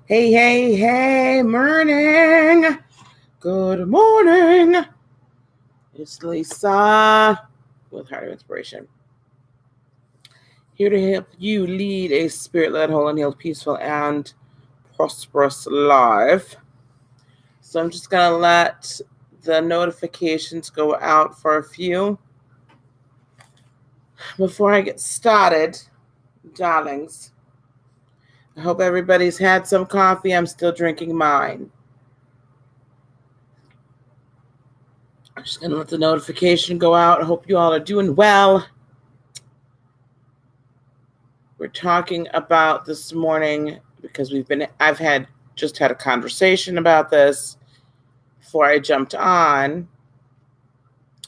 Hey, hey, hey, morning. Good morning. It's Lisa with Heart of Inspiration. Here to help you lead a spirit-led, whole and healed, peaceful, and prosperous life. So I'm just going to let the notifications go out for a few before I get started, darlings. I hope everybody's had some coffee. I'm still drinking mine. I'm just going to let the notification go out. I hope you all are doing well. We're talking about this morning because I've just had a conversation about this before I jumped on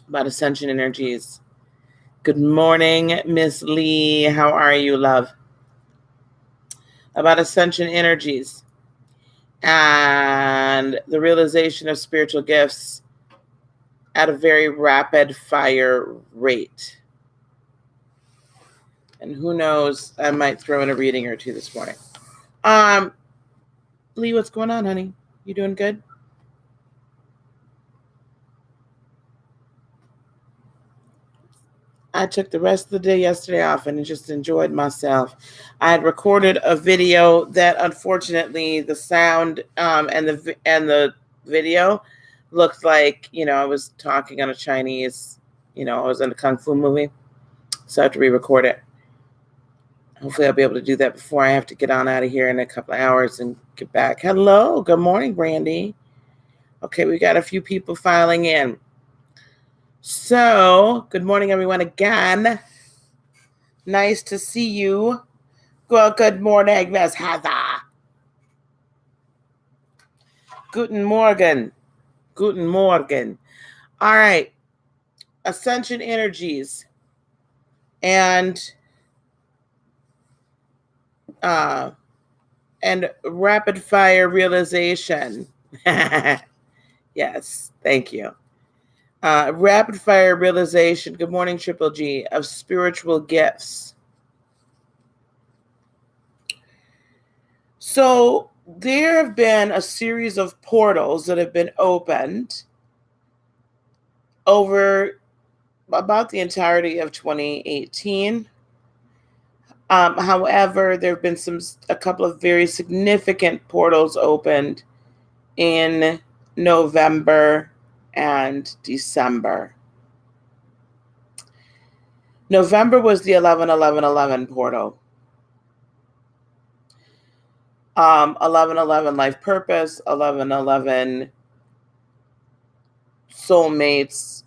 about ascension energies. Good morning, Miss Lee. How are you, love? About ascension energies and the realization of spiritual gifts at a very rapid fire rate. And who knows, I might throw in a reading or two this morning. Lee, what's going on, honey? You doing good? I took the rest of the day yesterday off and just enjoyed myself. I had recorded a video that, unfortunately, the sound and the video looked like, I was talking on a Chinese, I was in a kung fu movie, so I have to re-record it. Hopefully, I'll be able to do that before I have to get on out of here in a couple of hours and get back. Hello, good morning, Brandy. Okay, we got a few people filing in. So, good morning, everyone, again. Nice to see you. Well, good morning, Miss Heather. Guten Morgen. Guten Morgen. All right. Ascension energies and rapid fire realization. Yes, thank you. Rapid fire realization. Good morning, Triple G, of spiritual gifts. So there have been a series of portals that have been opened over about the entirety of 2018. However, there have been a couple of very significant portals opened in November and December. November was the 11-11-11 portal. 11-11 life purpose, 11-11 soulmates,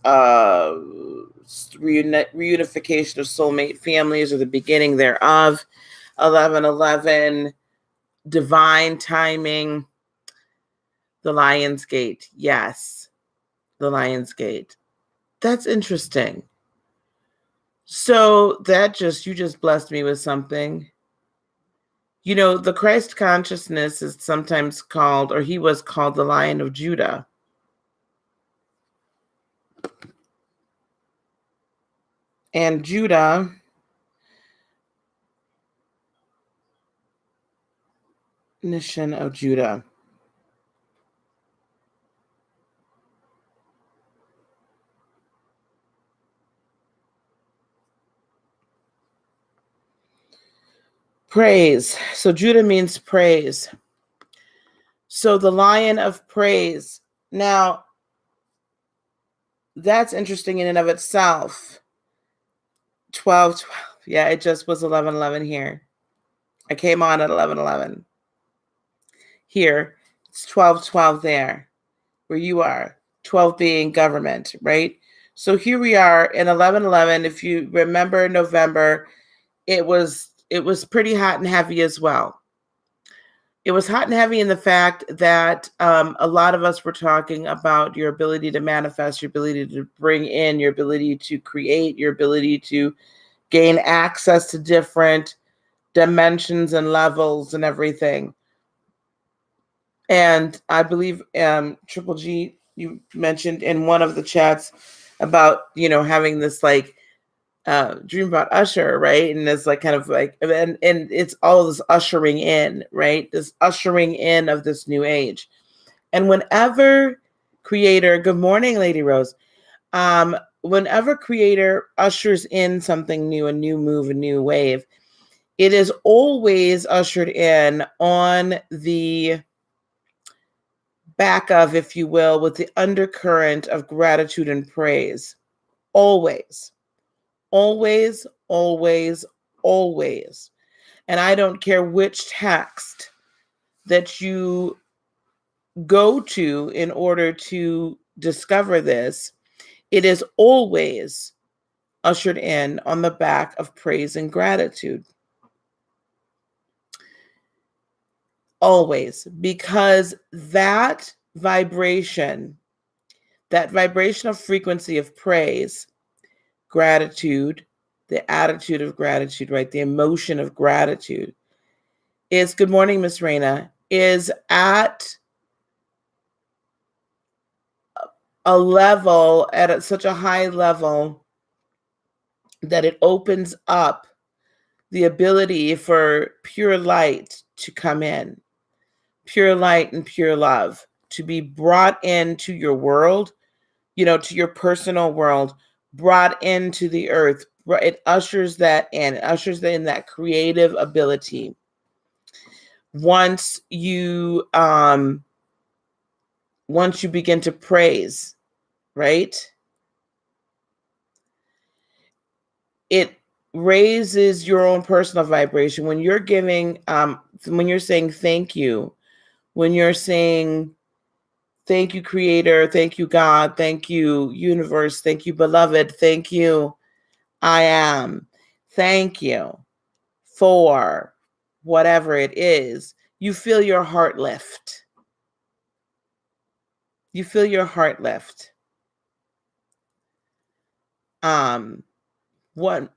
reunification of soulmate families or the beginning thereof. 11-11 divine timing. The Lion's Gate. Yes, the Lion's Gate. That's interesting. So you just blessed me with something. The Christ consciousness is sometimes called, or he was called, the Lion of Judah. And Judah nation of Judah. Praise. So Judah means praise. So the Lion of Praise. Now, that's interesting in and of itself. 12-12. Yeah, it just was 11-11 here. I came on at 11-11. Here, it's 12-12 there, where you are. 12 being government, right? So here we are in 11-11. If you remember November, it was pretty hot and heavy as well. It was hot and heavy in the fact that a lot of us were talking about your ability to manifest, your ability to bring in, your ability to create, your ability to gain access to different dimensions and levels and everything. And I believe Triple G, you mentioned in one of the chats about, having this like dream about Usher, right? And it's like kind of like, and it's all this ushering in, right? This ushering in of this new age. And whenever creator, good morning, Lady Rose. Whenever creator ushers in something new, a new move, a new wave, it is always ushered in on the back of, if you will, with the undercurrent of gratitude and praise. Always, always, always, always. And I don't care which text that you go to in order to discover this, it is always ushered in on the back of praise and gratitude. Always, because that vibration of frequency of praise, gratitude, the attitude of gratitude, right? The emotion of gratitude is, good morning, Miss Raina, is at a level, such a high level that it opens up the ability for pure light to come in, pure light and pure love to be brought into your world, to your personal world, brought into the earth. It ushers that in. It ushers in that creative ability. Once you begin to praise, right? It raises your own personal vibration. When you're giving, when you're saying thank you, when you're saying thank you, Creator, thank you, God, thank you, Universe, thank you, Beloved, thank you, I am, thank you for whatever it is, you feel your heart lift. You feel your heart lift. One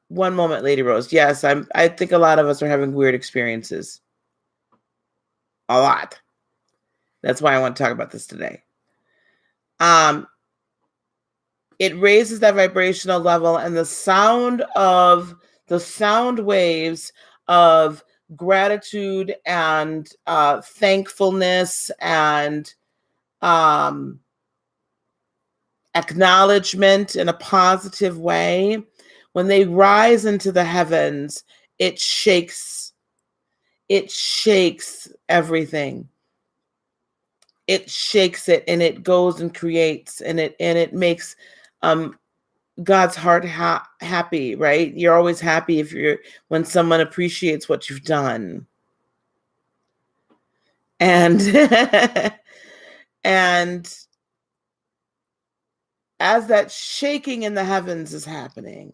moment, Lady Rose. Yes, I think a lot of us are having weird experiences. A lot. That's why I want to talk about this today. It raises that vibrational level, and the sound waves of gratitude and thankfulness and acknowledgement in a positive way, when they rise into the heavens, it shakes everything. It shakes it, and it goes and creates, and it makes God's heart happy, right? You're always happy when someone appreciates what you've done. And and as that shaking in the heavens is happening,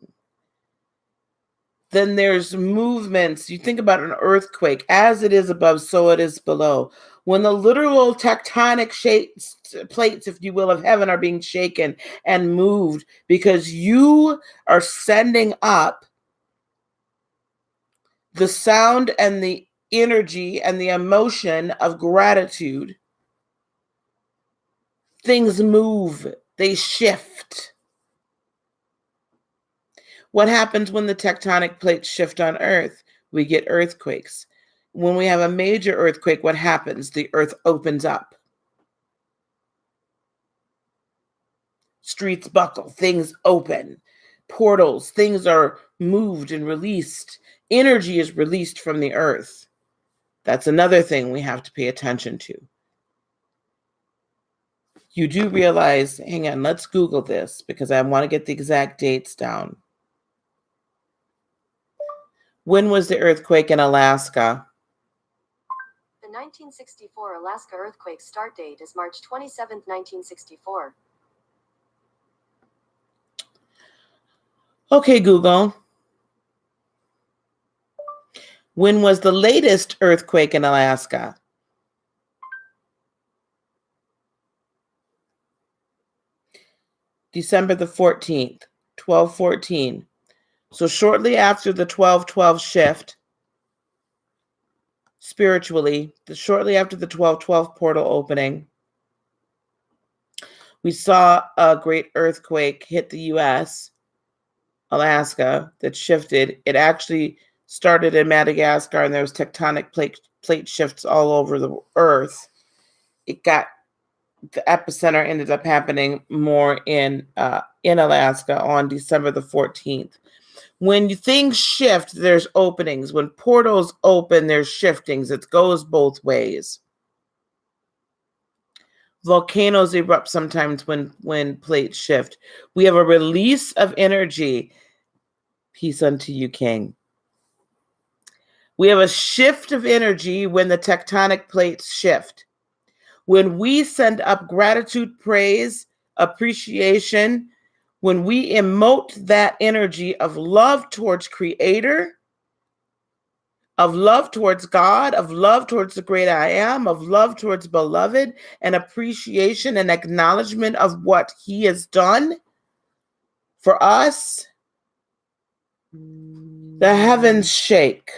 then there's movements. You think about an earthquake, as it is above, so it is below. When the literal tectonic plates, if you will, of heaven are being shaken and moved because you are sending up the sound and the energy and the emotion of gratitude, things move, they shift. What happens when the tectonic plates shift on Earth? We get earthquakes. When we have a major earthquake, what happens? The earth opens up. Streets buckle, things open. Portals, things are moved and released. Energy is released from the earth. That's another thing we have to pay attention to. You do realize, hang on, let's Google this because I want to get the exact dates down. When was the earthquake in Alaska? The 1964 Alaska earthquake start date is March 27, 1964. Okay, Google. When was the latest earthquake in Alaska? December the 14th, 1214. So shortly after the 1212 shift, spiritually, shortly after the 1212 portal opening, we saw a great earthquake hit the U.S. Alaska that shifted. It actually started in Madagascar, and there was tectonic plate shifts all over the earth. It got the epicenter ended up happening more in Alaska on December the 14th. When things shift, there's openings. When portals open, there's shiftings. It goes both ways. Volcanoes erupt sometimes when plates shift. We have a release of energy. Peace unto you, King. We have a shift of energy when the tectonic plates shift. When we send up gratitude, praise, appreciation, when we emote that energy of love towards Creator, of love towards God, of love towards the great I am, of love towards beloved, and appreciation and acknowledgement of what He has done for us, the heavens shake.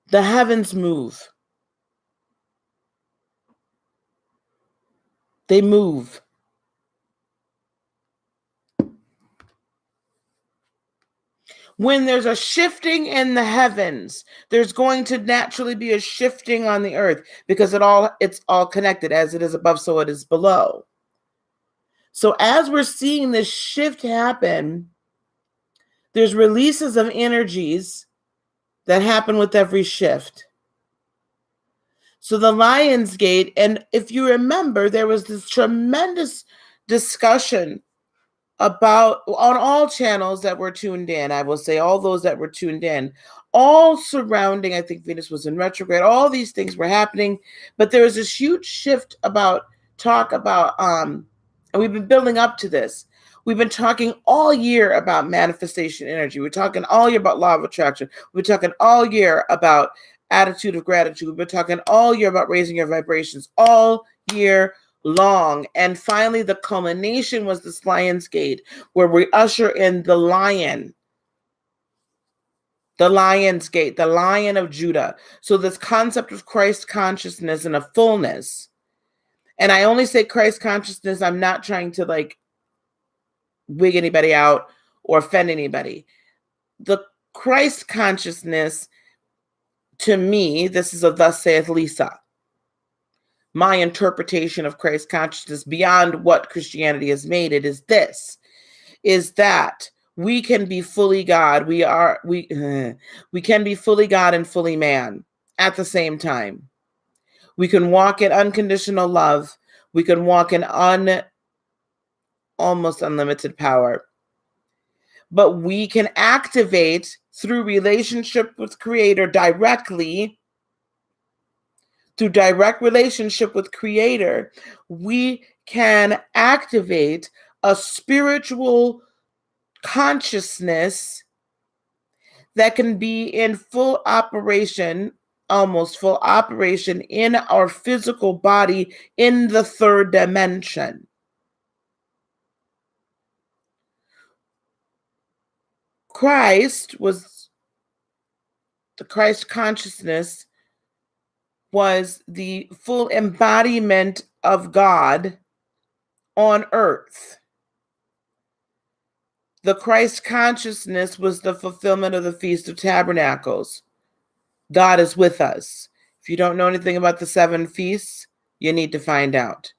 The heavens move. They move. When there's a shifting in the heavens, there's going to naturally be a shifting on the earth because it's all connected. As it is above, so it is below. So as we're seeing this shift happen, there's releases of energies that happen with every shift. So the Lion's Gate, and if you remember, there was this tremendous discussion about on all channels that were tuned in. I will say all those that were tuned in, all surrounding, I think Venus was in retrograde, all these things were happening, but there was this huge shift about and we've been building up to this. We've been talking all year about manifestation energy. We're talking all year about law of attraction. We're talking all year about attitude of gratitude. We've been talking all year about raising your vibrations all year long. And finally, the culmination was this Lion's Gate, where we usher in the lion. The Lion's Gate, the Lion of Judah. So this concept of Christ consciousness in a fullness. And I only say Christ consciousness, I'm not trying to wig anybody out or offend anybody. The Christ consciousness, to me, this is a thus saith Lisa. My interpretation of Christ consciousness beyond what Christianity has made it is that we can be fully God. We can be fully God and fully man at the same time. We can walk in unconditional love. We can walk in almost unlimited power. But we can activate through relationship with Creator directly. Through direct relationship with Creator, we can activate a spiritual consciousness that can be in full operation, almost full operation in our physical body in the third dimension. The Christ consciousness was the full embodiment of God on earth. The Christ consciousness was the fulfillment of the Feast of Tabernacles. God is with us. If you don't know anything about the 7 feasts, you need to find out.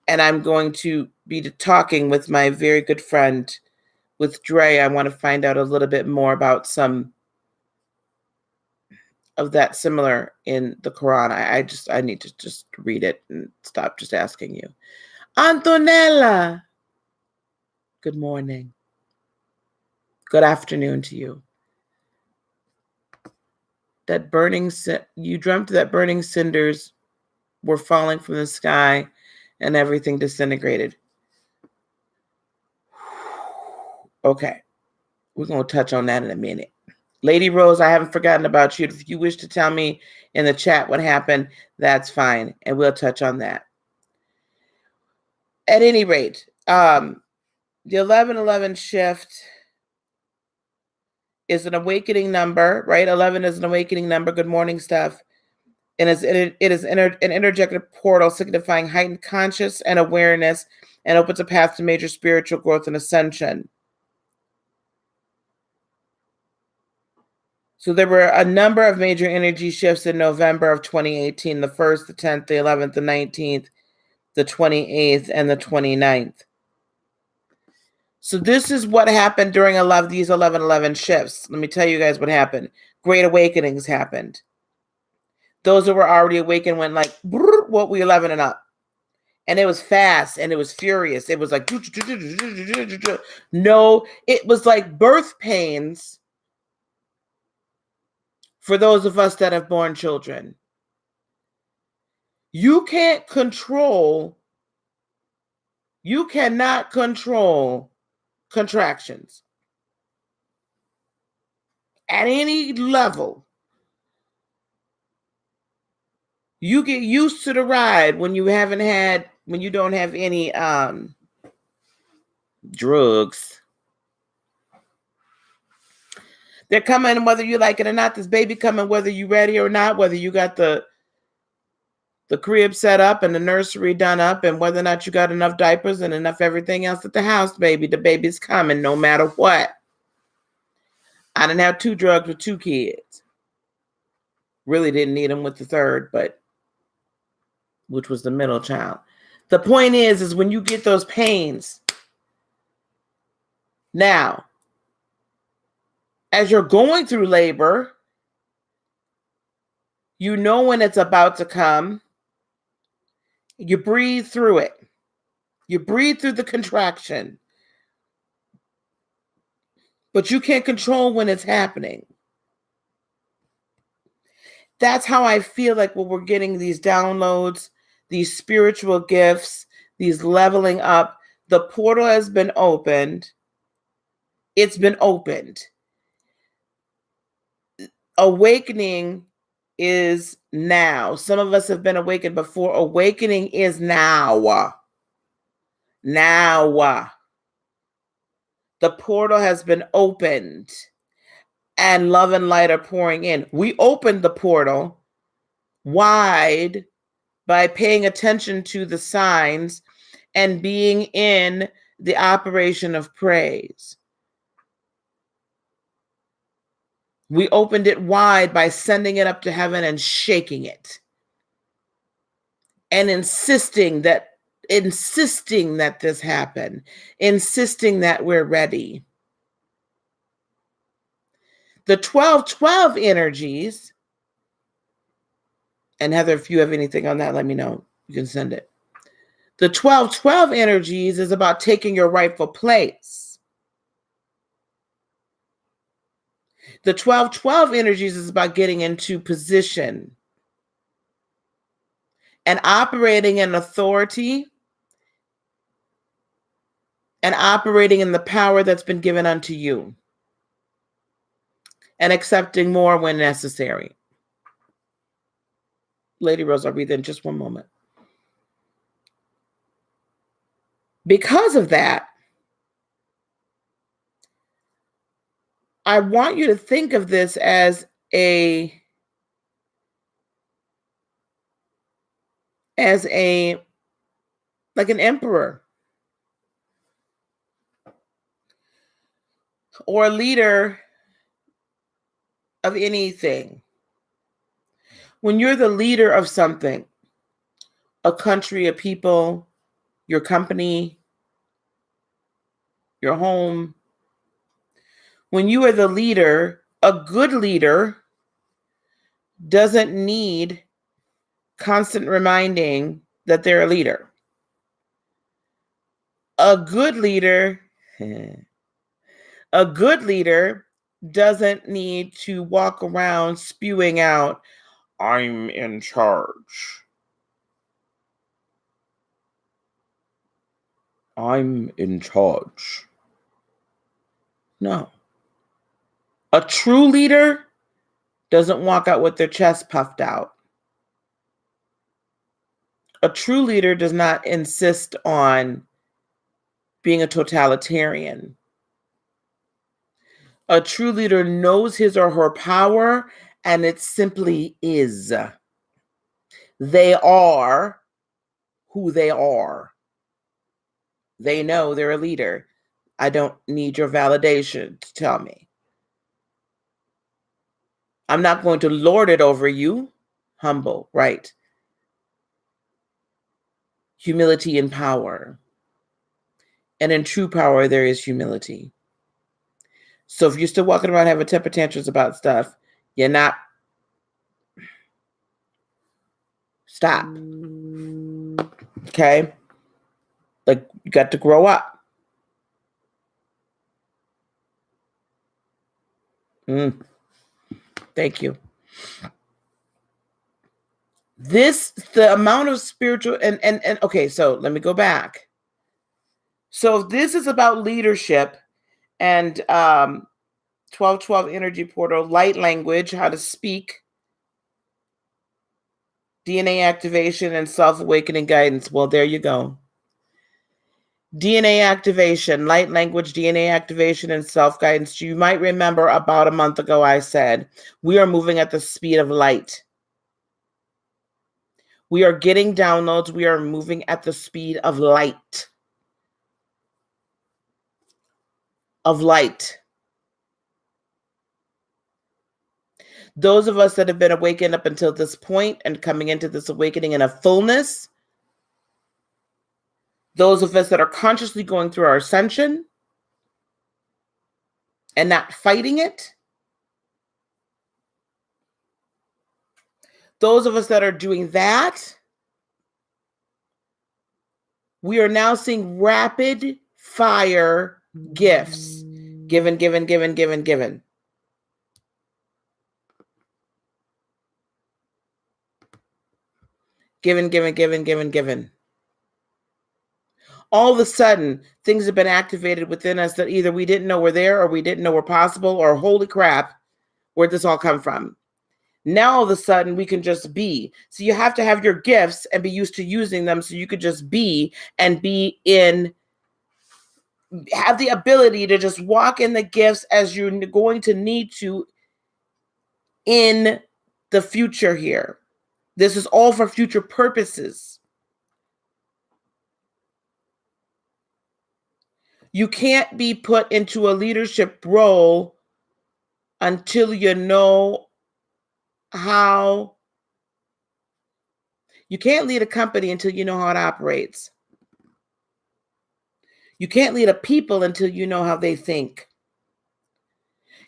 And I'm going to be talking with my very good friend, with Dre. I want to find out a little bit more about some of that similar in the Quran. I need to just read it and stop just asking you. Antonella, good morning. Good afternoon to you. You dreamt that burning cinders were falling from the sky and everything disintegrated. Okay, we're going to touch on that in a minute. Lady Rose, I haven't forgotten about you. If you wish to tell me in the chat what happened, that's fine, and we'll touch on that. At any rate, the 1111 shift is an awakening number, right? 11 is an awakening number. Good morning, Steph. And it is an interjected portal signifying heightened conscious and awareness and opens a path to major spiritual growth and ascension. So there were a number of major energy shifts in November of 2018, the 1st, the 10th, the 11th, the 19th, the 28th, and the 29th. So this is what happened during these 11/11 shifts. Let me tell you guys what happened. Great awakenings happened. Those that were already awakened went like, what we 11 and up. And it was fast and it was furious. It was like, no, it was like birth pains for those of us that have born children. You cannot control contractions at any level. You get used to the ride when you don't have any drugs. They're coming whether you like it or not. This baby coming whether you ready or not, whether you got the crib set up and the nursery done up, and whether or not you got enough diapers and enough everything else at the house, baby. The baby's coming no matter what. I didn't have 2 drugs with 2 kids. Really didn't need them with the third, which was the middle child. The point is when you get those pains, now, as you're going through labor, you know when it's about to come. You breathe through it. You breathe through the contraction. But you can't control when it's happening. That's how I feel like when we're getting these downloads, these spiritual gifts, these leveling up. The portal has been opened. It's been opened. Awakening is now. Some of us have been awakened before. Awakening is now. Now. The portal has been opened and love and light are pouring in. We opened the portal wide by paying attention to the signs and being in the operation of praise. We opened it wide by sending it up to heaven and shaking it and insisting that this happen, insisting that we're ready. The 12/12 energies, and Heather, if you have anything on that, let me know. You can send it. The 12/12 energies is about taking your rightful place. The 12/12 energies is about getting into position and operating in authority and operating in the power that's been given unto you and accepting more when necessary. Lady Rose, I'll read that in just one moment. Because of that, I want you to think of this as like an emperor or a leader of anything. When you're the leader of something, a country, a people, your company, your home, when you are the leader, a good leader doesn't need constant reminding that they're a leader. A good leader doesn't need to walk around spewing out, I'm in charge. I'm in charge. No. A true leader doesn't walk out with their chest puffed out. A true leader does not insist on being a totalitarian. A true leader knows his or her power, and it simply is. They are who they are. They know they're a leader. I don't need your validation to tell me. I'm not going to lord it over you. Humble, right? Humility and power. And in true power, there is humility. So if you're still walking around having temper tantrums about stuff, you're not. Stop. Okay? Like, you got to grow up. Thank you. The amount of spiritual, and okay, so let me go back. So this is about leadership and 1212 energy portal, light language, how to speak, DNA activation, and self-awakening guidance. Well, there you go. DNA activation, light language, DNA activation, and self-guidance. You might remember about a month ago I said, we are moving at the speed of light. We are getting downloads. We are moving at the speed of light. Of light. Those of us that have been awakened up until this point and coming into this awakening in a fullness, those of us that are consciously going through our ascension and not fighting it, those of us that are doing that, we are now seeing rapid fire gifts. Given, given, given, given, given. Given, given, given, given, given. All of a sudden, things have been activated within us that either we didn't know were there or we didn't know were possible, or holy crap, where'd this all come from? Now, all of a sudden, we can just be. So you have to have your gifts and be used to using them so you could just be and be in, have the ability to just walk in the gifts as you're going to need to in the future here. This is all for future purposes. You can't be put into a leadership role until you know how. You can't lead a company until you know how it operates. You can't lead a people until you know how they think.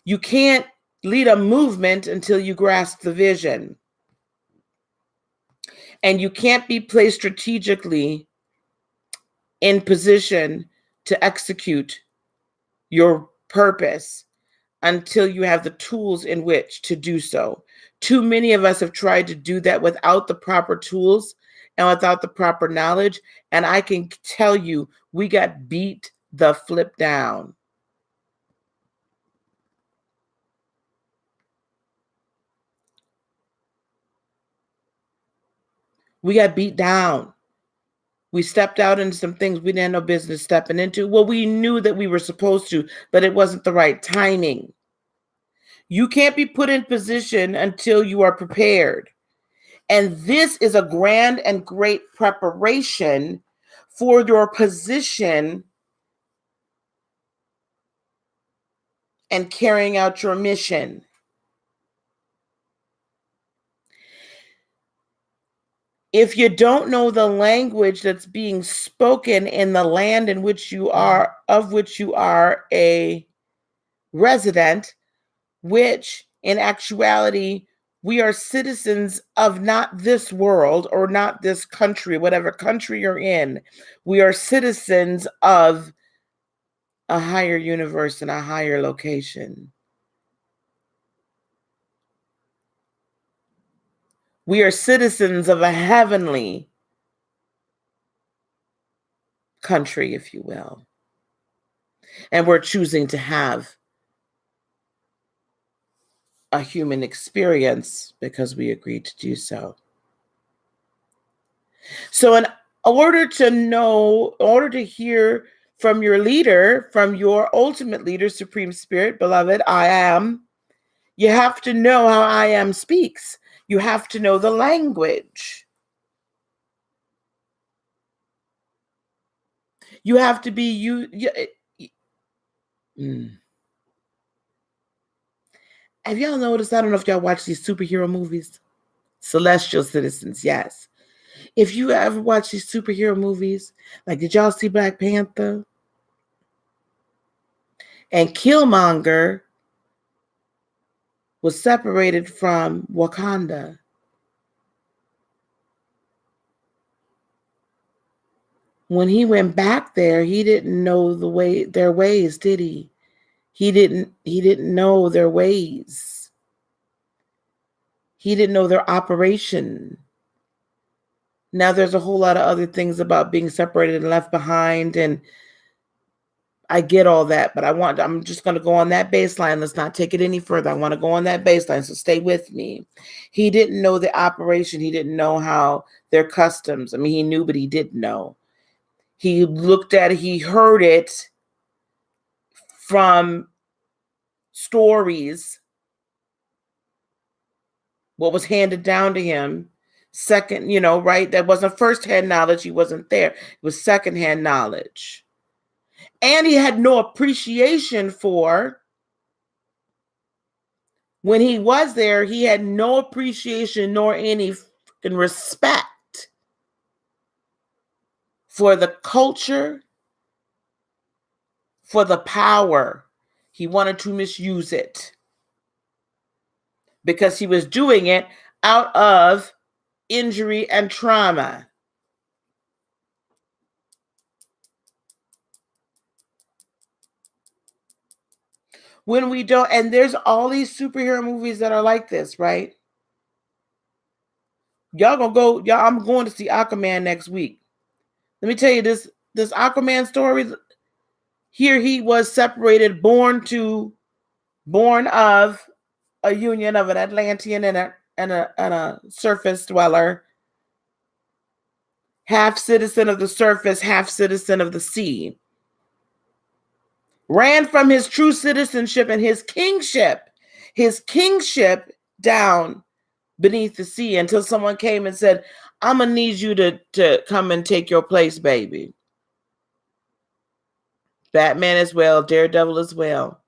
You can't lead a movement until you grasp the vision. And you can't be placed strategically in position to execute your purpose until you have the tools in which to do so. Too many of us have tried to do that without the proper tools and without the proper knowledge. And I can tell you, we got beat the flip down. We got beat down. We stepped out into some things we didn't have no business stepping into. Well, we knew that we were supposed to, but it wasn't the right timing. You can't be put in position until you are prepared. And this is a grand and great preparation for your position and carrying out your mission. If you don't know the language that's being spoken in the land in which you are, of which you are a resident, which in actuality, we are citizens of not this world or not this country, whatever country you're in. We are citizens of a higher universe and a higher location. We are citizens of a heavenly country, if you will. And we're choosing to have a human experience because we agreed to do so. So in order to know, in order to hear from your leader, from your ultimate leader, Supreme Spirit, beloved, I am, you have to know how I am speaks. You have to know the language. You have to be you. Have y'all noticed? I don't know if y'all watch these superhero movies. Celestial Citizens, yes. If you ever watch these superhero movies, like did y'all see Black Panther? And Killmonger was separated from Wakanda. When he went back there, he didn't know their ways, did he? He didn't know their ways. He didn't know their operation. Now there's a whole lot of other things about being separated and left behind, and I get all that, but I'm just going to go on that baseline. Let's not take it any further. I want to go on that baseline, so stay with me. He didn't know the operation. He didn't know how their customs. I mean, he knew, but he didn't know. He looked at it, he heard it from stories, what was handed down to him. Second, right? That wasn't firsthand knowledge. He wasn't there. It was secondhand knowledge. And he had no appreciation for, when he was there, he had no appreciation nor any respect for the culture, for the power. He wanted to misuse it because he was doing it out of injury and trauma. When we don't, and there's all these superhero movies that are like this, right? Y'all gonna go, I'm going to see Aquaman next week. Let me tell you this Aquaman story. Here he was separated, born of a union of an Atlantean and a surface dweller, half citizen of the surface, half citizen of the sea. Ran from his true citizenship and his kingship down beneath the sea until someone came and said, I'm going to need you to come and take your place, baby. Batman as well, Daredevil as well.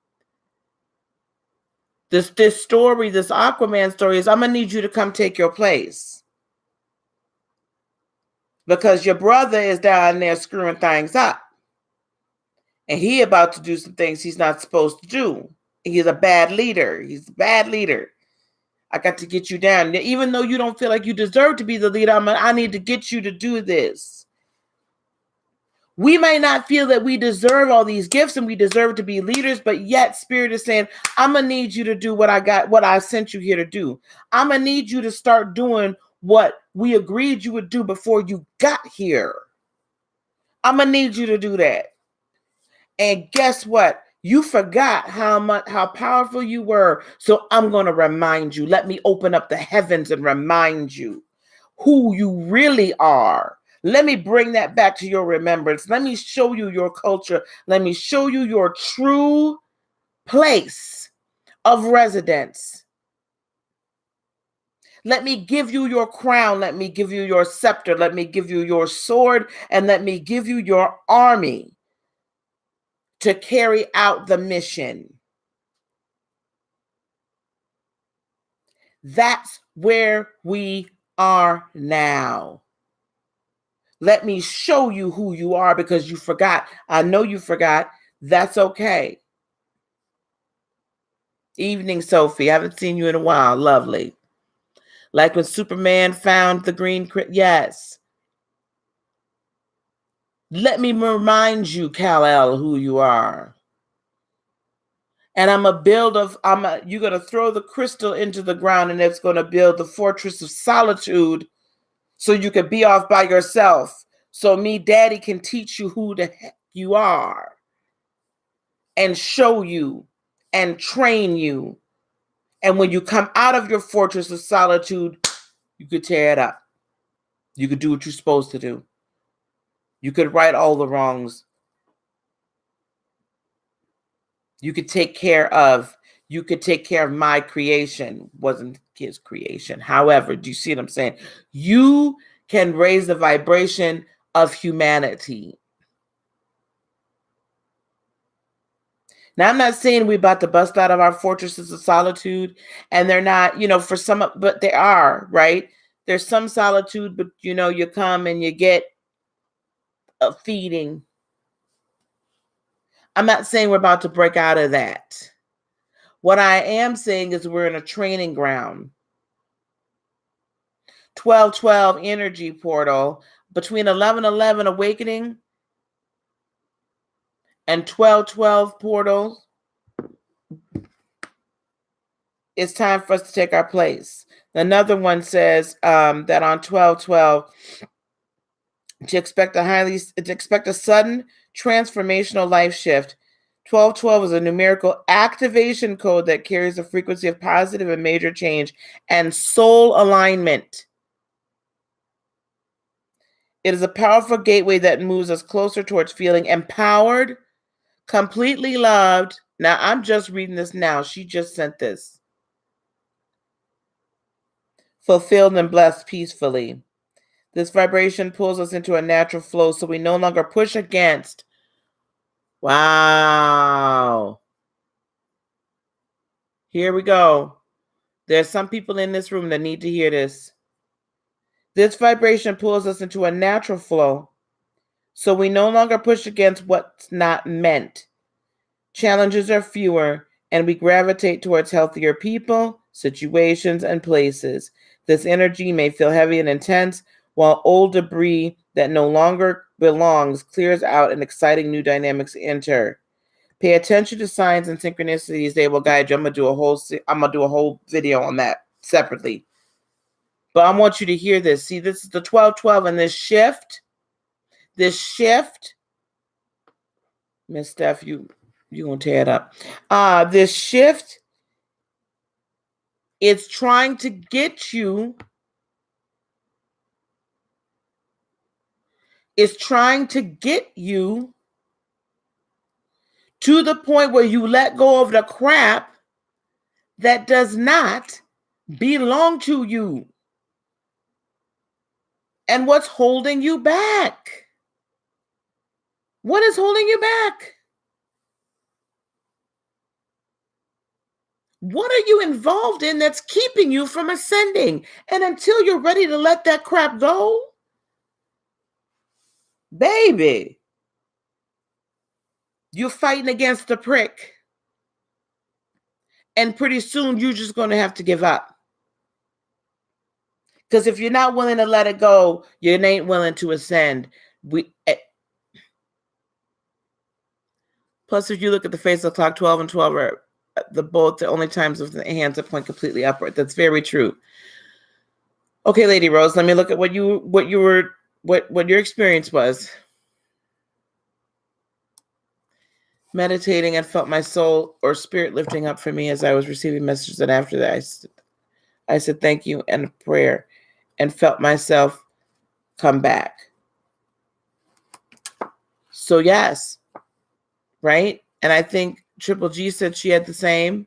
This story, this Aquaman story is, I'm going to need you to come take your place. Because your brother is down there screwing things up. And he about to do some things he's not supposed to do. He's a bad leader. I got to get you down. Even though you don't feel like you deserve to be the leader, I need to get you to do this. We may not feel that we deserve all these gifts and we deserve to be leaders, but yet Spirit is saying, I'm going to need you to do what I sent you here to do. I'm going to need you to start doing what we agreed you would do before you got here. I'm going to need you to do that. And guess what? You forgot how powerful you were. So I'm going to remind you. Let me open up the heavens and remind you who you really are. Let me bring that back to your remembrance. Let me show you your culture. Let me show you your true place of residence. Let me give you your crown. Let me give you your scepter. Let me give you your sword. And let me give you your army to carry out the mission. That's where we are now. Let me show you who you are because you forgot. I know you forgot. That's okay. Evening, Sophie. I haven't seen you in a while. Lovely. Like when Superman found the green. Yes. Let me remind you, Kal-El, who you are. And you're going to throw the crystal into the ground and it's going to build the fortress of solitude so you can be off by yourself. So me, Daddy, can teach you who the heck you are and show you and train you. And when you come out of your fortress of solitude, you could tear it up. You could do what you're supposed to do. You could right all the wrongs. You could take care of my creation. Wasn't his creation. However, do you see what I'm saying? You can raise the vibration of humanity. Now, I'm not saying we're about to bust out of our fortresses of solitude, and they're not, for some, but they are, right? There's some solitude, but you come and you get a feeding. I'm not saying we're about to break out of that. What I am saying is we're in a training ground. 1212 energy portal between 1111 awakening and 1212 portal. It's time for us to take our place. Another one says that on 1212 to expect a sudden transformational life shift. 1212 is a numerical activation code that carries a frequency of positive and major change and soul alignment. It is a powerful gateway that moves us closer towards feeling empowered, completely loved. Now, I'm just reading this now. She just sent this. Fulfilled and blessed peacefully. This vibration pulls us into a natural flow so we no longer push against. Wow. Here we go. There's some people in this room that need to hear this. This vibration pulls us into a natural flow so we no longer push against what's not meant. Challenges are fewer, and we gravitate towards healthier people, situations, and places. This energy may feel heavy and intense, while old debris that no longer belongs clears out and exciting new dynamics enter. Pay attention to signs and synchronicities. They will guide you. I'm gonna do a whole video on that separately. But I want you to hear this. See, this is the 1212, and this shift, Miss Steph, you gonna tear it up. This shift, it's trying to get you. It's trying to get you to the point where you let go of the crap that does not belong to you. And what's holding you back? What is holding you back? What are you involved in that's keeping you from ascending? And until you're ready to let that crap go, baby, you're fighting against the prick. And pretty soon you're just going to have to give up. Because if you're not willing to let it go, you ain't willing to ascend. Plus, if you look at the face of the clock, 12 and 12 are the only times of the hands that point completely upward. That's very true. Okay, Lady Rose, let me look at what your experience was. Meditating and felt my soul or spirit lifting up for me as I was receiving messages. And after that, I said thank you and a prayer and felt myself come back. So yes, right? And I think Triple G said she had the same.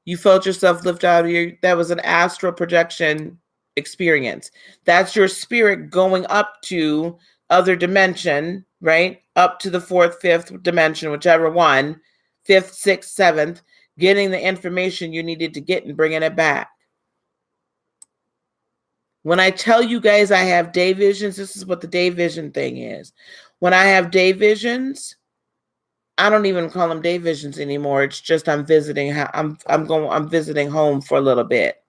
You felt yourself lift out of that was an astral projection experience. That's your spirit going up to other dimension, right? Up to the fourth, fifth dimension, whichever one, fifth, sixth, seventh, getting the information you needed to get and bringing it back. When I tell you guys I have day visions, this is what the day vision thing is. When I have day visions, I don't even call them day visions anymore. It's just I'm visiting. I'm visiting home for a little bit.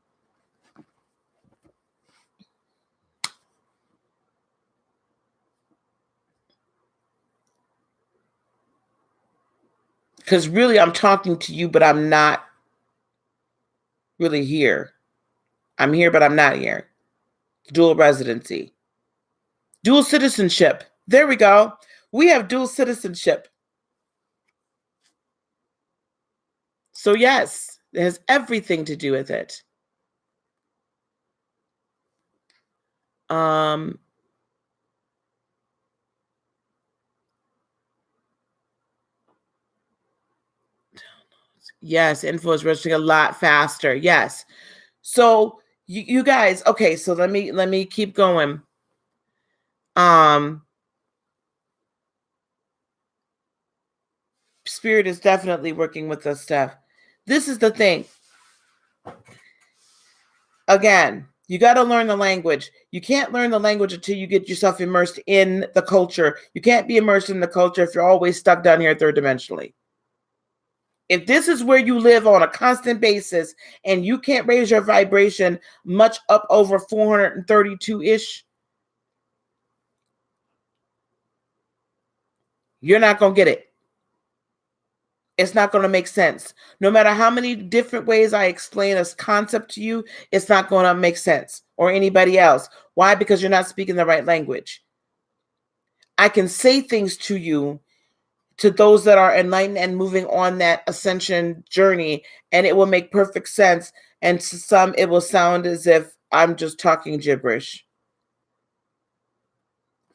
Because really, I'm talking to you, but I'm not really here. I'm here, but I'm not here. Dual residency. Dual citizenship. There we go. We have dual citizenship. So yes, it has everything to do with it. Yes, info is registering a lot faster. Yes. So you guys, okay, so let me keep going. Spirit is definitely working with us, Steph. This is the thing. Again, you got to learn the language. You can't learn the language until you get yourself immersed in the culture. You can't be immersed in the culture if you're always stuck down here third dimensionally. If this is where you live on a constant basis and you can't raise your vibration much up over 432-ish, you're not going to get it. It's not going to make sense. No matter how many different ways I explain a concept to you, it's not going to make sense, or anybody else. Why? Because you're not speaking the right language. I can say things to you, to those that are enlightened and moving on that ascension journey, and it will make perfect sense. And to some, it will sound as if I'm just talking gibberish.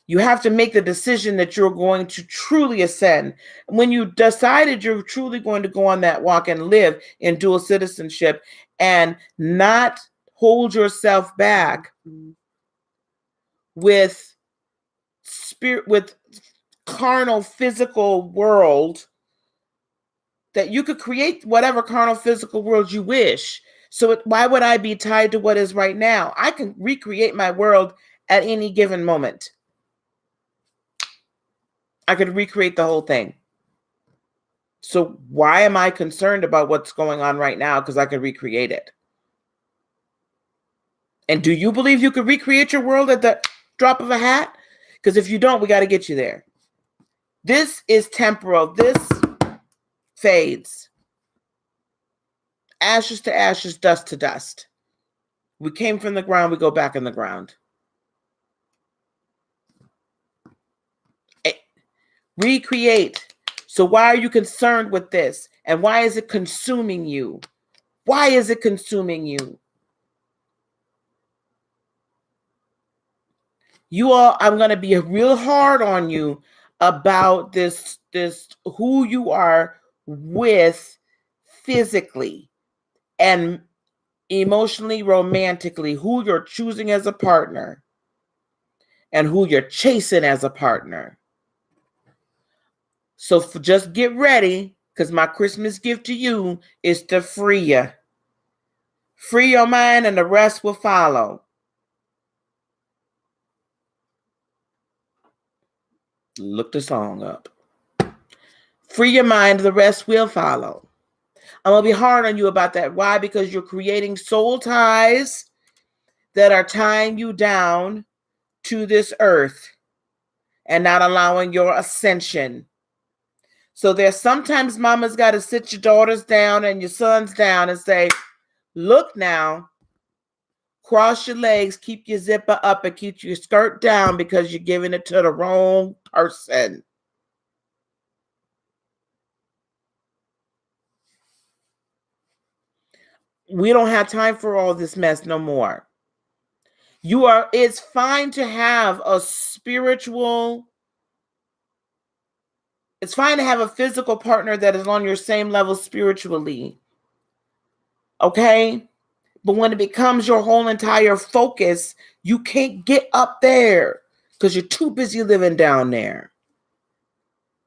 You have to make the decision that you're going to truly ascend. When you decided you're truly going to go on that walk and live in dual citizenship and not hold yourself back with spirit, with carnal, physical world, that you could create whatever carnal, physical world you wish. So why would I be tied to what is right now? I can recreate my world at any given moment. I could recreate the whole thing. So why am I concerned about what's going on right now? Because I can recreate it. And do you believe you could recreate your world at the drop of a hat? Because if you don't, we got to get you there. This is temporal. This fades. Ashes to ashes, dust to dust. We came from the ground, we go back in the ground. Recreate. So why are you concerned with this? And why is it consuming you? Why is it consuming you? You all, I'm going to be real hard on you about this who you are with physically and emotionally, romantically, who you're choosing as a partner and who you're chasing as a partner. So just get ready, because my Christmas gift to you is to free you. Free your mind and the rest will follow. Look the song up. Free your mind, the rest will follow. I'm going to be hard on you about that. Why? Because you're creating soul ties that are tying you down to this earth and not allowing your ascension. So there's sometimes mama's got to sit your daughters down and your sons down and say, look now, cross your legs, keep your zipper up and keep your skirt down because you're giving it to the wrong person. We don't have time for all this mess no more. It's fine to have a spiritual, it's fine to have a physical partner that is on your same level spiritually. Okay? But when it becomes your whole entire focus, you can't get up there because you're too busy living down there.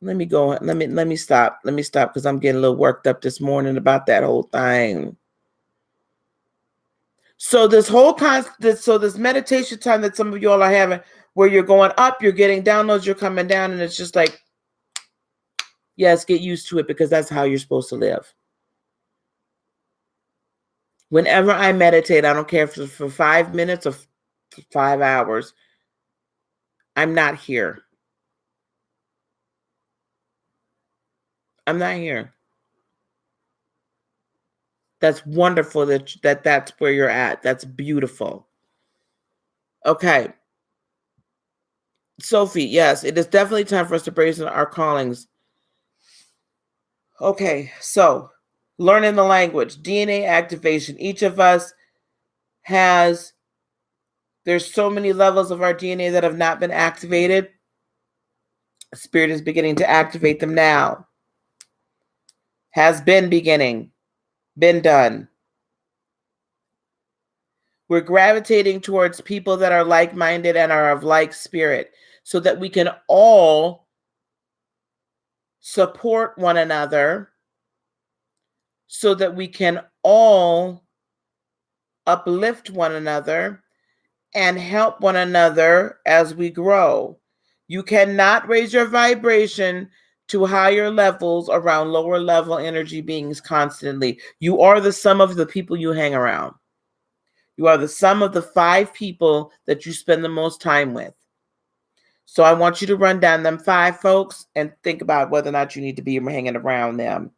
Let me go. Let me stop. Let me stop because I'm getting a little worked up this morning about that whole thing. So this meditation time that some of y'all are having, where you're going up, you're getting downloads, you're coming down, and it's just like, yes, get used to it because that's how you're supposed to live. Whenever I meditate, I don't care if it's for 5 minutes or 5 hours, I'm not here. I'm not here. That's wonderful that's where you're at. That's beautiful. Okay. Sophie, yes, it is definitely time for us to brace our callings. Okay, so learning the language, DNA activation. Each of us there's so many levels of our DNA that have not been activated. Spirit is beginning to activate them now. Has been beginning, been done. We're gravitating towards people that are like-minded and are of like spirit so that we can all support one another so that we can all uplift one another and help one another as we grow. You cannot raise your vibration to higher levels around lower level energy beings constantly. You are the sum of the people you hang around. You are the sum of the 5 people that you spend the most time with. So I want you to run down them 5 folks and think about whether or not you need to be hanging around them.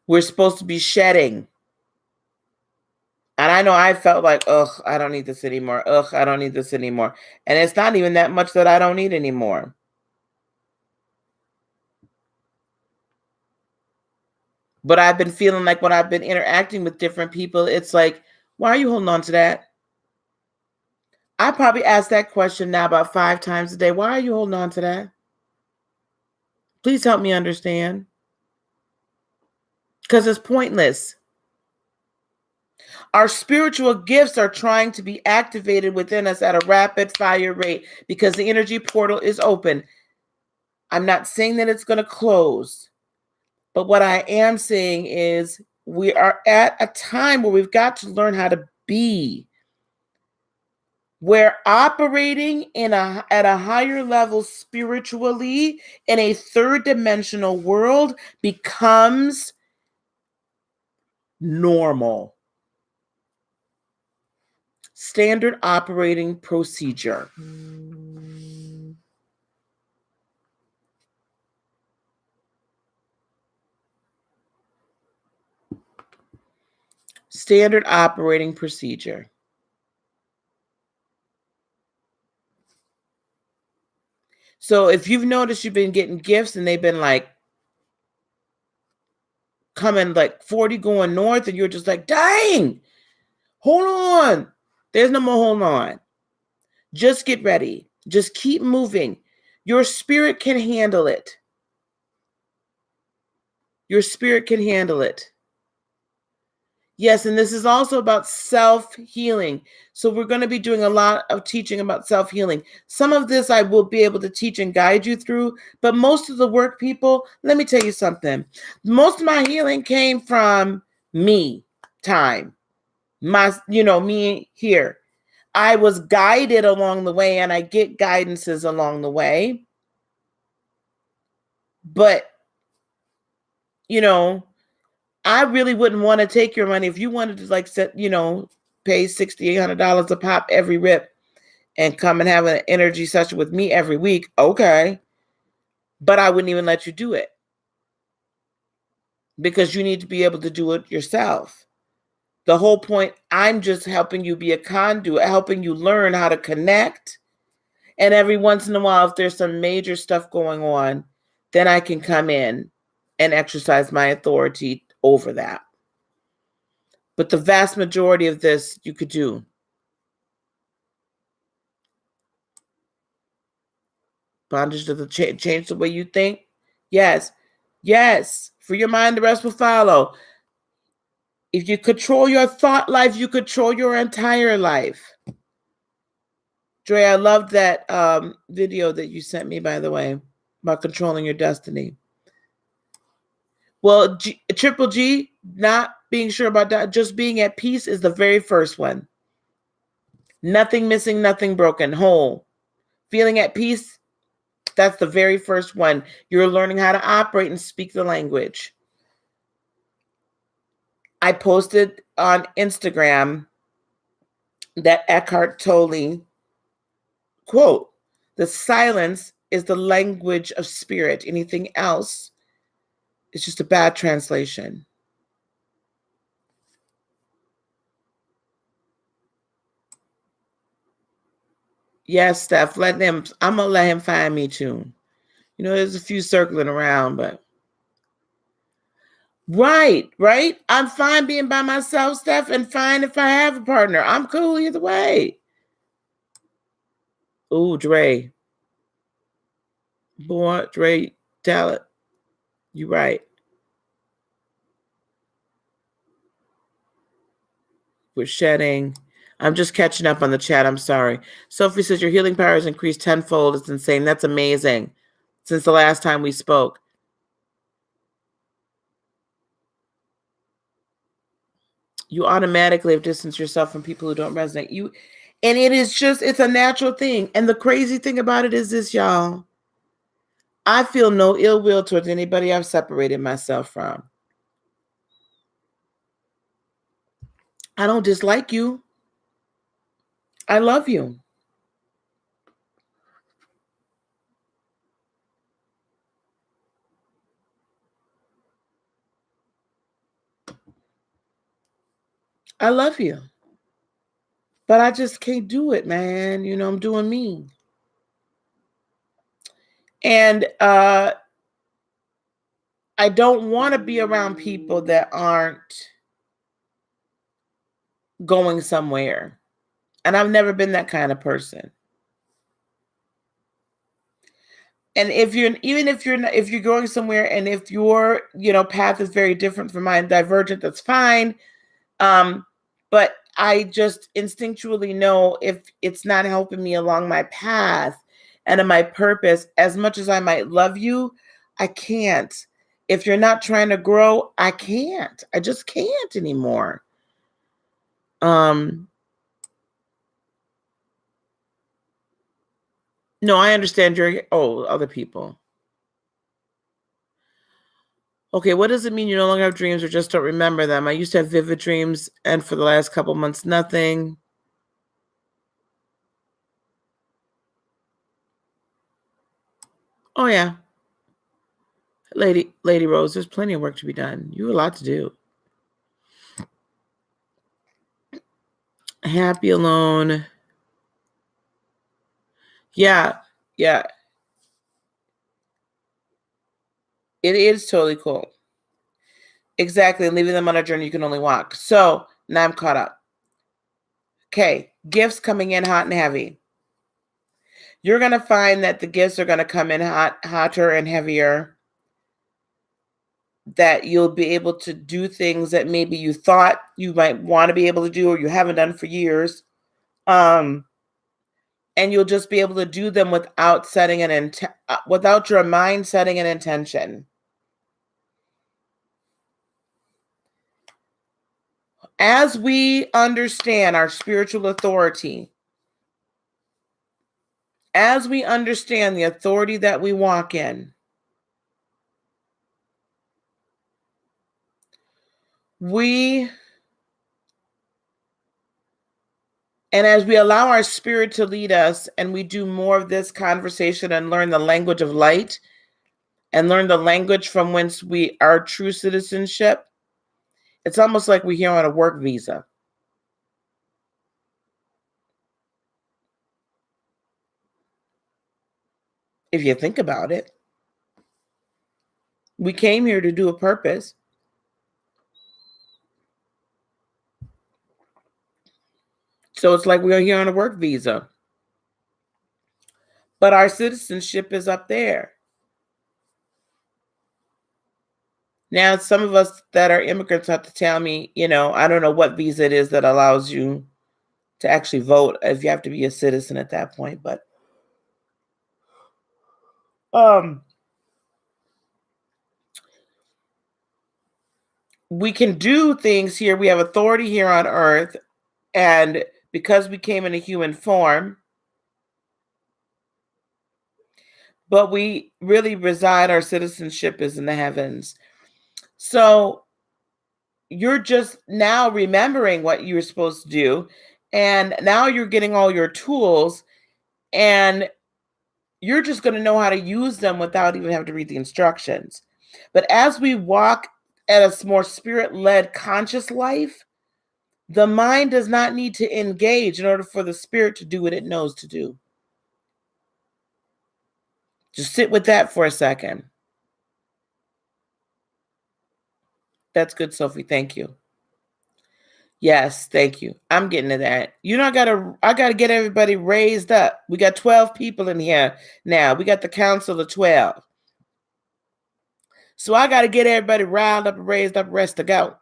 We're supposed to be shedding. And I know I felt like, ugh, I don't need this anymore. Ugh, I don't need this anymore. And it's not even that much that I don't need anymore. But I've been feeling like when I've been interacting with different people, it's like, why are you holding on to that? I probably ask that question now about 5 times a day. Why are you holding on to that? Please help me understand. Because it's pointless. Our spiritual gifts are trying to be activated within us at a rapid fire rate because the energy portal is open. I'm not saying that it's going to close, but what I am saying is we are at a time where we've got to learn how to be. We're operating at a higher level spiritually in a 3rd dimensional world becomes normal. Standard operating procedure. Standard operating procedure. So if you've noticed you've been getting gifts and they've been like coming like 40 going north and you're just like, dang, hold on. There's no more hold on. Just get ready. Just keep moving. Your spirit can handle it. Your spirit can handle it. Yes, and this is also about self-healing. So we're going to be doing a lot of teaching about self-healing. Some of this I will be able to teach and guide you through, but most of the work, people, let me tell you something. Most of my healing came from me time. Me here. I was guided along the way and I get guidances along the way. But, I really wouldn't want to take your money if you wanted to pay $600, $800 a pop every rip and come and have an energy session with me every week. Okay. But I wouldn't even let you do it because you need to be able to do it yourself. The whole point, I'm just helping you be a conduit, helping you learn how to connect. And every once in a while, if there's some major stuff going on, then I can come in and exercise my authority over that. But the vast majority of this you could do. Bondage to the change the way you think. Yes. Yes. For your mind, the rest will follow. If you control your thought life, you control your entire life. Dre, I love that video that you sent me, by the way, about controlling your destiny. Well, Triple G, not being sure about that, just being at peace is the very first one. Nothing missing, nothing broken, whole. Feeling at peace, that's the very first one. You're learning how to operate and speak the language. I posted on Instagram that Eckhart Tolle quote, "The silence is the language of spirit. Anything else is just a bad translation." Yes, Steph, I'm gonna let him find me too. There's a few circling around, but right. I'm fine being by myself, Steph, and fine if I have a partner. I'm cool either way. Ooh, Dre. Boy, Dre, tell it. You right. We're shedding. I'm just catching up on the chat. I'm sorry. Sophie says your healing power has increased tenfold. It's insane. That's amazing. Since the last time we spoke. You automatically have distanced yourself from people who don't resonate. And it's a natural thing. And the crazy thing about it is this, y'all. I feel no ill will towards anybody I've separated myself from. I don't dislike you. I love you. I love you. But I just can't do it, man. I'm doing me. And I don't want to be around people that aren't going somewhere. And I've never been that kind of person. And if you're going somewhere, and if your path is very different from mine, divergent, that's fine. But I just instinctually know if it's not helping me along my path and in my purpose, as much as I might love you, I can't. If you're not trying to grow, I can't. I just can't anymore. No, I understand other people. Okay, what does it mean you no longer have dreams or just don't remember them? I used to have vivid dreams, and for the last couple months, nothing. Oh, yeah. Lady Rose, there's plenty of work to be done. You have a lot to do. Happy alone. Yeah. It is totally cool. Exactly. And leaving them on a journey you can only walk. So now I'm caught up. Okay. Gifts coming in hot and heavy. You're going to find that the gifts are going to come in hotter and heavier. That you'll be able to do things that maybe you thought you might want to be able to do or you haven't done for years. And you'll just be able to do them without without your mind setting an intention. As we understand our spiritual authority, as we understand the authority that we walk in, and as we allow our spirit to lead us, and we do more of this conversation and learn the language of light and learn the language from whence our true citizenship, it's almost like we're here on a work visa. If you think about it, we came here to do a purpose. So it's like we're here on a work visa. But our citizenship is up there. Now, some of us that are immigrants have to tell me, I don't know what visa it is that allows you to actually vote if you have to be a citizen at that point. But we can do things here. We have authority here on earth. And because we came in a human form, but we really reside, our citizenship is in the heavens. So you're just now remembering what you were supposed to do. And now you're getting all your tools, and you're just going to know how to use them without even having to read the instructions. But as we walk at a more spirit-led conscious life, the mind does not need to engage in order for the spirit to do what it knows to do. Just sit with that for a second. That's good, Sophie. Thank you. Yes, thank you. I'm getting to that. I gotta get everybody raised up. We got 12 people in here now. We got the council of 12. So I gotta get everybody riled up and raised up, rest to go.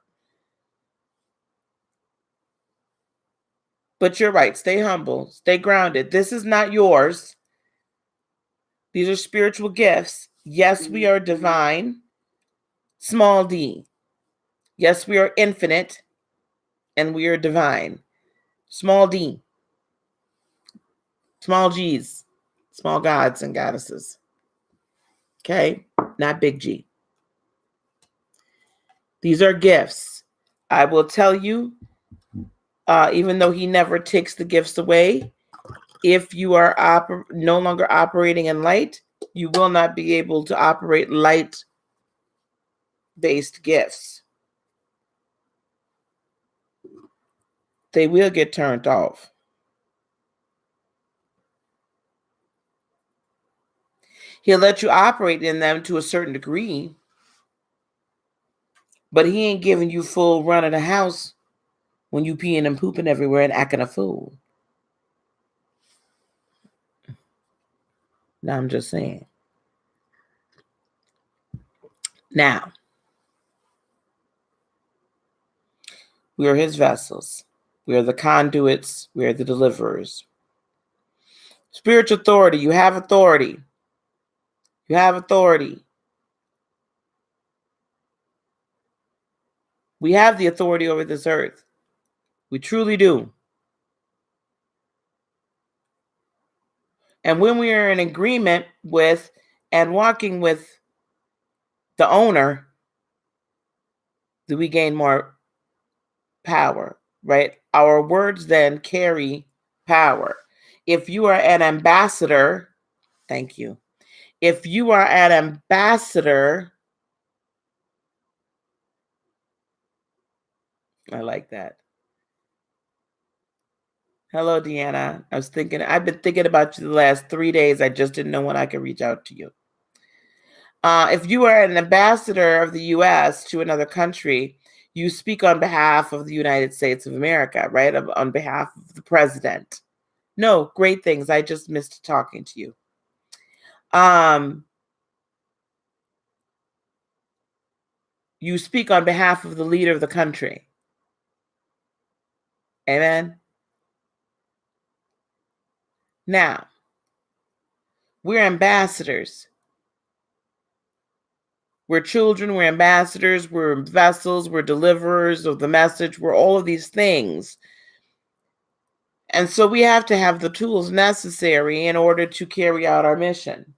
But you're right. Stay humble. Stay grounded. This is not yours. These are spiritual gifts. Yes, we are divine. Small d. Yes, we are infinite. And we are divine. Small d. Small g's. Small gods and goddesses. Okay? Not big G. These are gifts. I will tell you, even though he never takes the gifts away, if you are no longer operating in light, you will not be able to operate light-based gifts. They will get turned off. He'll let you operate in them to a certain degree, but he ain't giving you full run of the house when you peeing and pooping everywhere and acting a fool. Now, I'm just saying. Now, we are his vessels. We are the conduits. We are the deliverers. Spiritual authority. You have authority. You have authority. We have the authority over this earth. We truly do. And when we are in agreement with and walking with the owner, do we gain more power, right? Our words then carry power. If you are an ambassador, thank you. If you are an ambassador, I like that. Hello, Deanna. I've been thinking about you the last 3 days. I just didn't know when I could reach out to you. If you are an ambassador of the U.S. to another country, you speak on behalf of the United States of America, right? On behalf of the president. No, great things. I just missed talking to you. You speak on behalf of the leader of the country. Amen. Now, we're ambassadors. We're children, we're ambassadors, we're vessels, we're deliverers of the message, we're all of these things. And so we have to have the tools necessary in order to carry out our mission.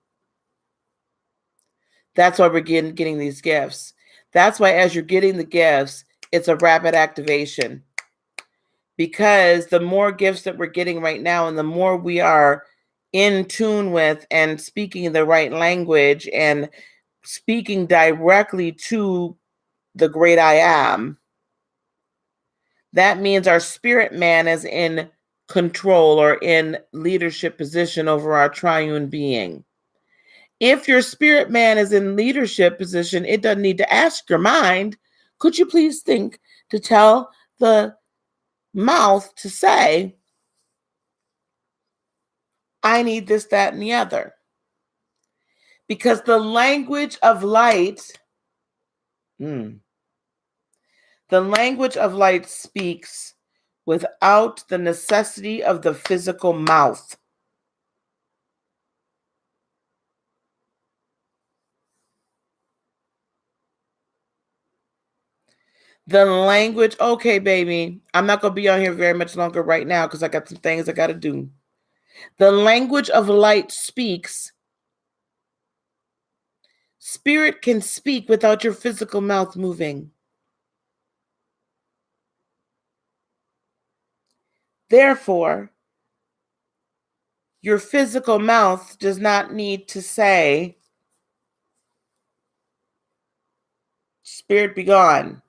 That's why we're getting these gifts. That's why as you're getting the gifts, it's a rapid activation. Because the more gifts that we're getting right now and the more we are in tune with and speaking the right language and speaking directly to the great I am, that means our spirit man is in control or in leadership position over our triune being. If your spirit man is in leadership position, it doesn't need to ask your mind, could you please think to tell the mouth to say, I need this, that, and the other. Because the language of light, the language of light speaks without the necessity of the physical mouth. The language, okay, baby, I'm not going to be on here very much longer right now because I got some things I got to do. The language of light speaks. Spirit can speak without your physical mouth moving. Therefore, your physical mouth does not need to say, Spirit be gone.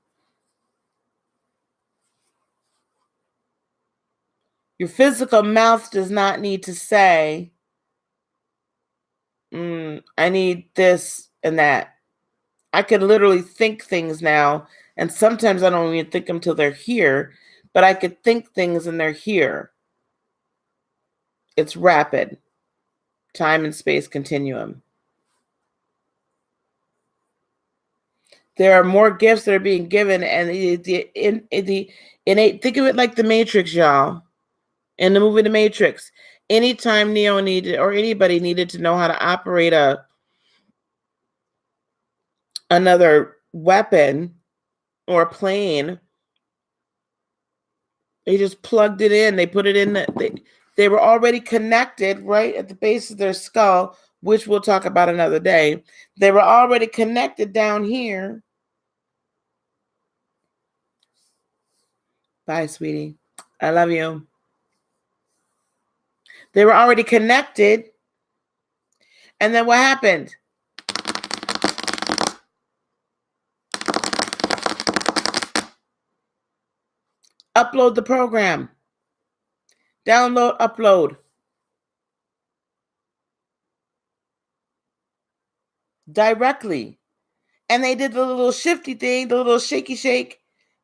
Your physical mouth does not need to say, I need this and that. I can literally think things now, and sometimes I don't even think them till they're here, but I could think things and they're here. It's rapid. Time and space continuum. There are more gifts that are being given, and the innate, think of it like the Matrix, y'all. In the movie The Matrix, anytime Neo needed, or anybody needed to know how to operate another weapon or a plane, they just plugged it in. They put it in. They were already connected right at the base of their skull, which we'll talk about another day. They were already connected down here. Bye, sweetie. I love you. They were already connected. And then what happened? Upload the program. Download, upload. Directly. And they did the little shifty thing, the little shaky shake,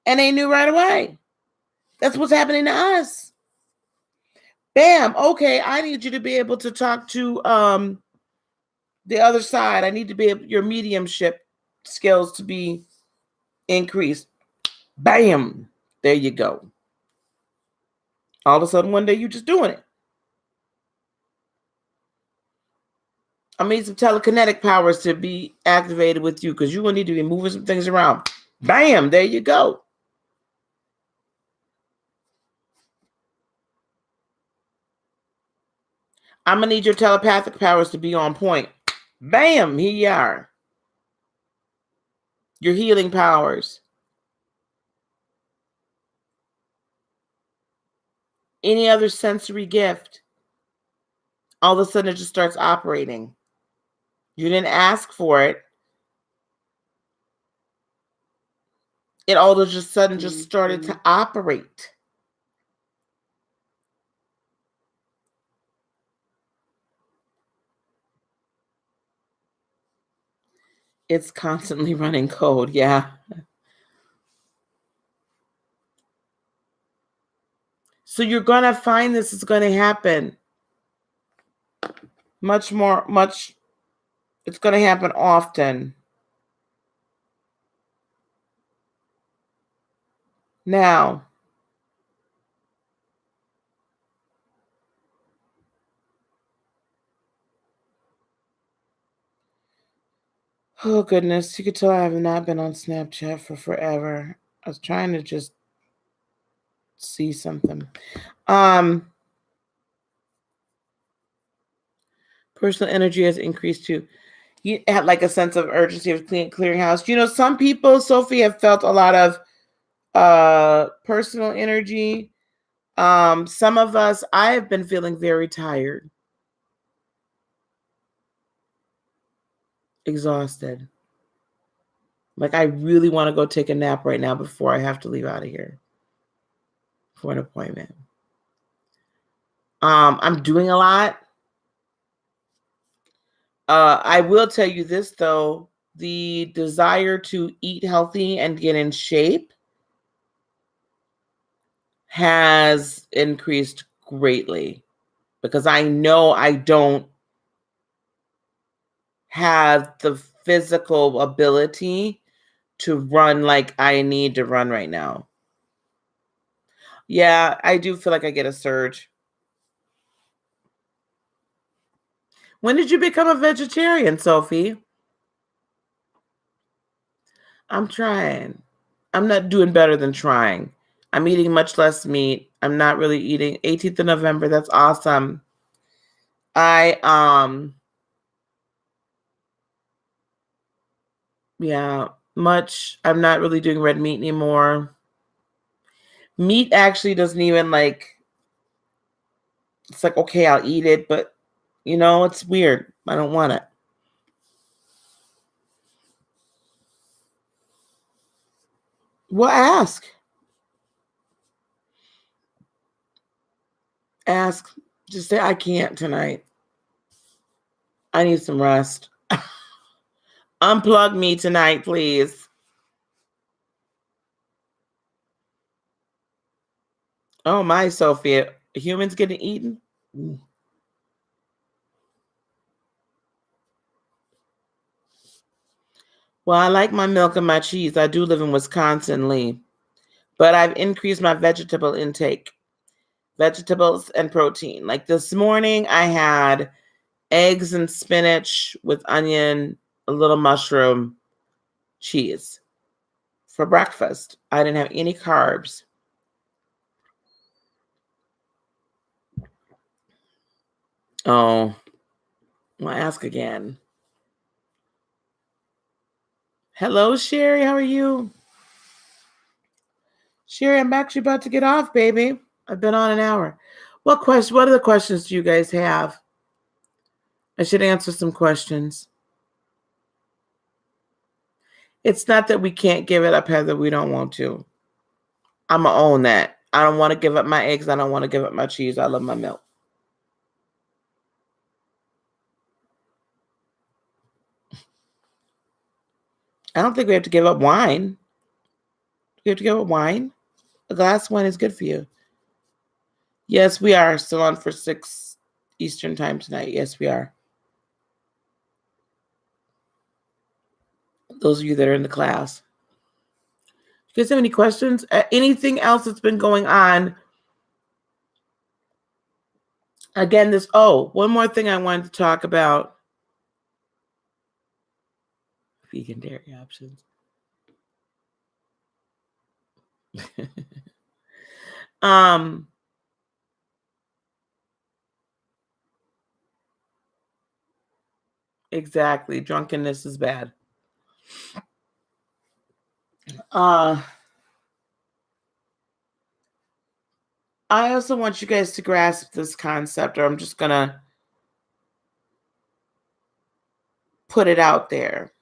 and they knew right away. That's what's happening to us. Bam. Okay, I need you to be able to talk to the other side. I need to be able, your mediumship skills to be increased. Bam. There you go. All of a sudden, one day you're just doing it. I need some telekinetic powers to be activated with you because you're going to need to be moving some things around. Bam. There you go. I'm going to need your telepathic powers to be on point. Bam. Here you are. Your healing powers. Any other sensory gift. All of a sudden, it just starts operating. You didn't ask for it. It all of a sudden just started to operate. It's constantly running code. Yeah. So you're going to find this is going to happen. It's going to happen often. Now, oh goodness, you could tell I have not been on Snapchat for forever. I was trying to just see something. Personal energy has increased too. You had like a sense of urgency of clearing house. You know, some people, Sophie, have felt a lot of personal energy. Some of us, I have been feeling very tired, exhausted. Like I really want to go take a nap right now before I have to leave out of here for an appointment. I'm doing a lot. I will tell you this though, the desire to eat healthy and get in shape has increased greatly because I know I don't have the physical ability to run like I need to run right now. Yeah, I do feel like I get a surge. When did you become a vegetarian, Sophie? I'm trying. I'm not doing better than trying. I'm eating much less meat. I'm not really eating. 18th of November, that's awesome. I'm not really doing red meat anymore. Meat actually doesn't even it's like, okay, I'll eat it, but it's weird. I don't want it. Well, ask. Just say, I can't tonight. I need some rest. Unplug me tonight, please. Oh my, Sophia. Humans getting eaten? Ooh. Well, I like my milk and my cheese. I do live in Wisconsin, Lee. But I've increased my vegetable intake. vegetables and protein. Like this morning, I had eggs and spinach with onion, a little mushroom, cheese for breakfast. I didn't have any carbs. Oh, I'll ask again. Hello, Sherry. How are you? Sherry, I'm actually about to get off, baby. I've been on an hour. What other questions do you guys have? I should answer some questions. It's not that we can't give it up, Heather. We don't want to. I'm going to own that. I don't want to give up my eggs. I don't want to give up my cheese. I love my milk. I don't think we have to give up wine. We have to give up wine. A glass of wine is good for you. Yes, we are still on for 6 Eastern time tonight. Yes, we are. Those of you that are in the class. You guys have any questions? Anything else that's been going on? Again, one more thing I wanted to talk about. Vegan dairy options. Exactly. Drunkenness is bad. I also want you guys to grasp this concept, or I'm just going to put it out there.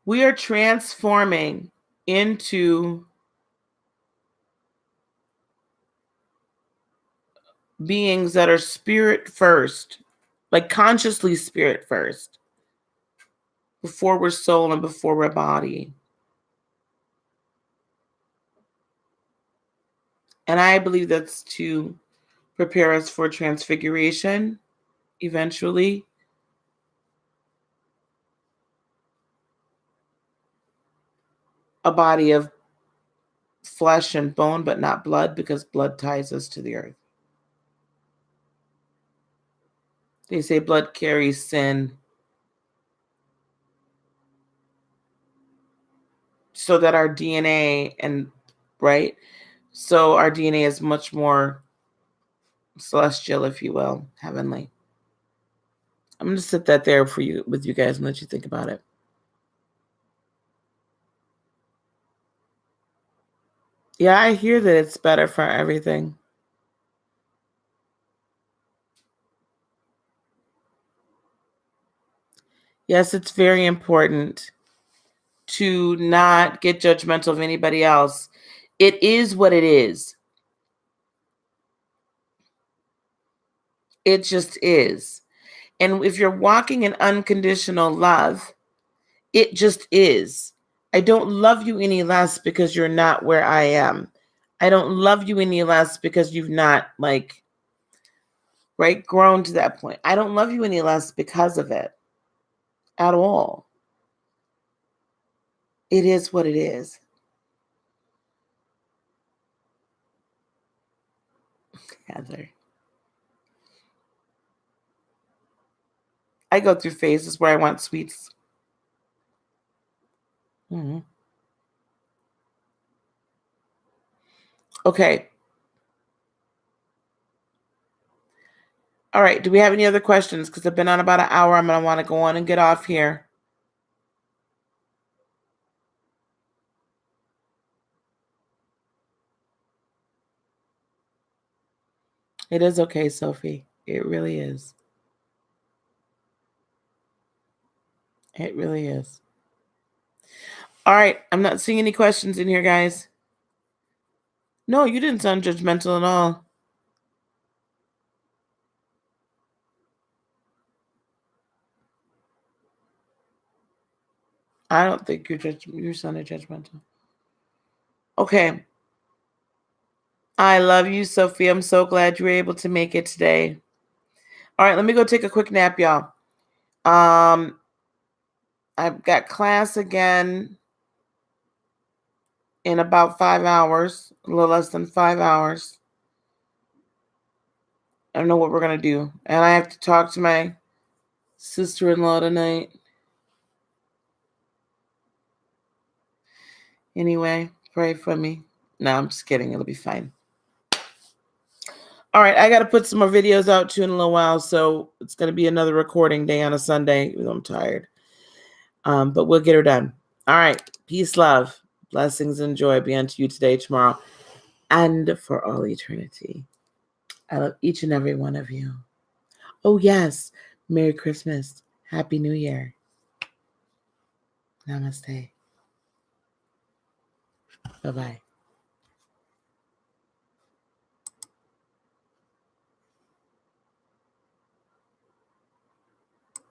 We are transforming into beings that are spirit first, like consciously spirit first, before we're soul and before we're body. And I believe that's to prepare us for transfiguration eventually. A body of flesh and bone, but not blood, because blood ties us to the earth. They say blood carries sin. So that our DNA so our DNA is much more celestial, if you will, heavenly. I'm going to sit that there with you guys and let you think about it. Yeah, I hear that it's better for everything. Yes, it's very important to not get judgmental of anybody else. It is what it is. It just is. And if you're walking in unconditional love, it just is. I don't love you any less because you're not where I am. I don't love you any less because you've not grown to that point. I don't love you any less because of it at all. It is what it is. Heather. I go through phases where I want sweets. Mm-hmm. Okay. All right. Do we have any other questions? Because I've been on about an hour. I'm going to want to go on and get off here. It is okay, Sophie. It really is. It really is. All right. I'm not seeing any questions in here, guys. No, you didn't sound judgmental at all. I don't think you sounded judgmental. Okay. I love you, Sophie. I'm so glad you were able to make it today. All right, let me go take a quick nap, y'all. I've got class again in about 5 hours, a little less than 5 hours. I don't know what we're going to do. And I have to talk to my sister-in-law tonight. Anyway, pray for me. No, I'm just kidding. It'll be fine. All right, I got to put some more videos out too in a little while, so it's going to be another recording day on a Sunday, even though I'm tired. But we'll get her done. All right, peace, love, blessings, and joy be unto you today, tomorrow, and for all eternity. I love each and every one of you. Oh, yes, Merry Christmas, Happy New Year. Namaste. Bye-bye.